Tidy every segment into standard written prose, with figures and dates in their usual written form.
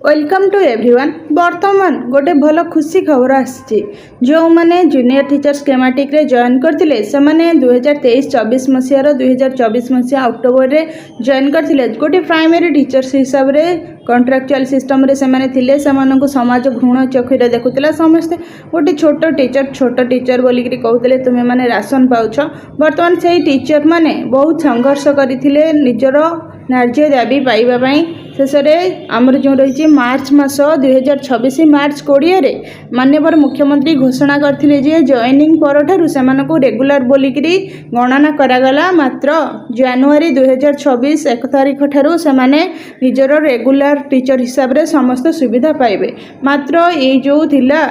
Welcome to everyone. बर्तमान गोटे भल खुशी खबर आसी जो मैंने जूनियर टीचर स्कीमेटिक रे जॉइन करते से 2023-24 मसीहार 2024 मसीहा अक्टोबर रे जॉइन करते गोटे प्राइमरी टीचर्स हिसाब रे कॉन्ट्रैक्चुअल सिस्टम रे से समाज घृण चक्षुरे देखुला समस्ते गोटे छोट टीचर बोलिकी कहते तुम्हें मैंने राशन पाउछ। बर्तमान से टीचर माने बहुत संघर्ष करते निजर न्याय दाबी पाइबापी शेष आमर जो रही मार्च मास 2026 मार्च 20 माननीय मुख्यमंत्री घोषणा करथिले जे जॉइनिंग पर से रेगुलर बोलिकी गणना करागला। मात्र जनवरी 2026 1 तारिख ठारू से निजर रेगुलर टीचर हिसाब रे समस्त सुविधा पाइबे। मात्र ये जो थिला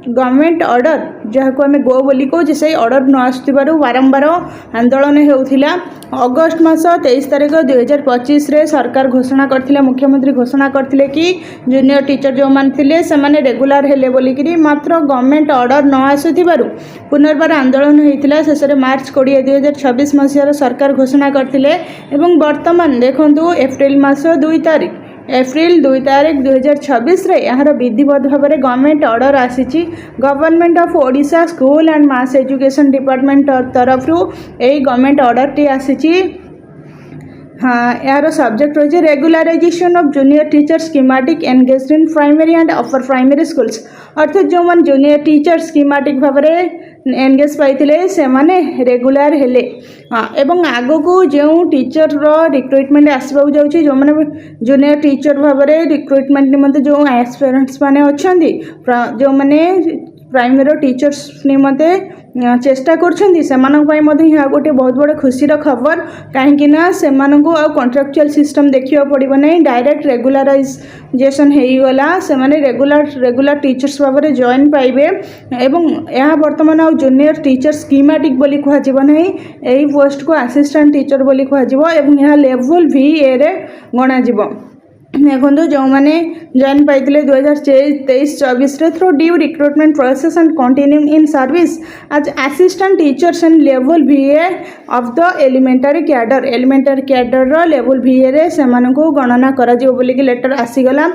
गवर्नमेंट ऑर्डर जहाँ को आम गो बोली कहे से ऑर्डर न आसुथिबारु बारंबार आंदोलन होउथिला। अगस्ट मास 23 तारिख 2025 रे सरकार घोषणा करथिले, मुख्यमंत्री घोषणा करथिले कि जूनियर टीचर जो मान थिले से माने रेगुलर हेले बोलिकी मात्र गवर्नमेंट ऑर्डर न आसुथिबारु पुनर्बार आंदोलन होइथिला। शेष मार्च 20 2026 मसीहार सरकार घोषणा करथिले एवं वर्तमान देखंतु एप्रिल मास 2 तारिख एप्रिल 2 तारिख 2026 रे यार विधिवत भाव में गवर्नमेंट ऑर्डर आसी। Government of Odisha school and mass education department तरफ यही गवर्नमेंट ऑर्डर टी आसी। हाँ, यार सब्जेक्ट रही regularisation of junior teacher schematic engaged in primary and upper primary schools अर्थात जो मन जूनियर टीचर स्कीमेटिक भाव में एंगेज पाई से माने रेगुलर हेले। हाँ, एवं आगो को जो टीचर रिक्रुटमेंट आसवाक जाऊँगी जो मैंने जूनियर टीचर भाव में रिक्रुटमेंट निमंते जो एस्पिरेंट्स माने अच्छी जो मैंने प्राइमरी टीचर्स निमंते चेष्टा कर गोटे बहुत बड़ खुशी खबर कहीं से कॉन्ट्रैक्चुअल सिस्टम देखा पड़ो नहीं, डायरेक्ट रेगुलराइजेशन होगला से रेगुलर टीचर्स भाव में जॉइन पाइबे। एवं यह बर्तमान आ जूनियर टीचर स्कीमेटिक बोली कहजिबो नहीं, यही पोस्ट को असिस्टेंट टीचर बोली कहजिबो एवं यह लेवल VA रे गणा जिवो। देखो जो मैंने जॉइन पाई 2023-24 through due recruitment process and continuing in service as assistant teachers and level VA of the elementary cadre रो लेवल VA रे से गणना करा जिवो बोली कि लेटर आसीगला।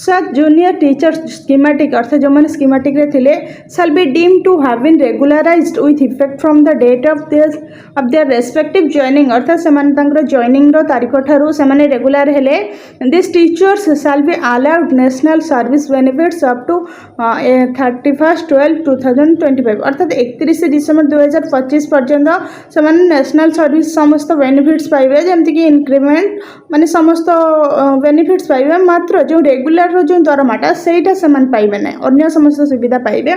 सच जूनियर टीचर स्कीमेटिक अर्थात जो मैंने स्कीमेटिक रे थिले shall be deemed to have been regularized with effect from the date of their respective joining अर्थात से जॉइनिंग रो तारीख ठारू से रेगुलर हेले this teachers shall be allowed national service benefits up to 31/12/2025 अर्थात 31 डिसेम्बर 2025 पर्यंत से नेशनल सर्विस समस्त बेनिफिट्स पाइबे जमती कि इंक्रीमेंट माने समस्त बेनिफिट्स पाइबे। मात्र जो रेगुलर जो दरमाटा सेटा से पाइबे ना, अन्य समस्त सुविधा पाइबे।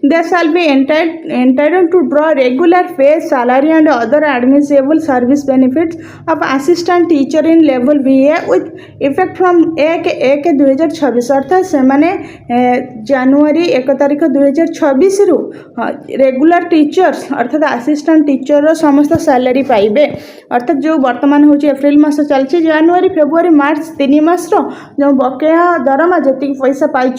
They shall be entitled to draw regular pay salary and other admissible service benefits of assistant teacher in level VA with effect from 1/1/2026 अर्थात से जनवरी 1 तारिख 2026 रु रेगुलर टीचर्स अर्थात असिस्टेंट टीचर समस्त सैलरी पाइबे। अर्थात जो वर्तमान हूँ एप्रिल मास चलती जनवरी फेब्रुआरी मार्च 3 मास जो बकेया दरमा जी पैसा पाई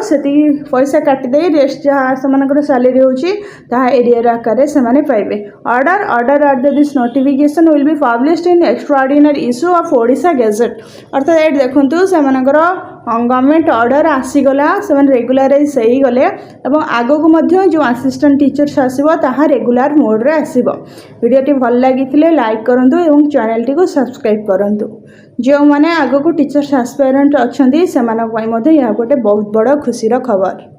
से पैसा काटिदे रेस्ट जहाँ से सैलरी होता एरियर आकार से पाइबे। Order at this notification will be published in extraordinary issue of Odisha gazette अर्थात ये देखो से गवर्नमेंट ऑर्डर आसीगला से रेगुलराइज हो गले और आगो को जो असिस्टेंट टीचर्स आसो ताहा रेगुलर मोड रे आसीबो। वीडियोटी भल लगी लाइक करंतु एवं चैनल टी को सब्सक्राइब करंतु। जो मैंने आगो को टीचर्स एस्पिरेंट अच्छा से गोटे बहुत बड़ खुशी खबर।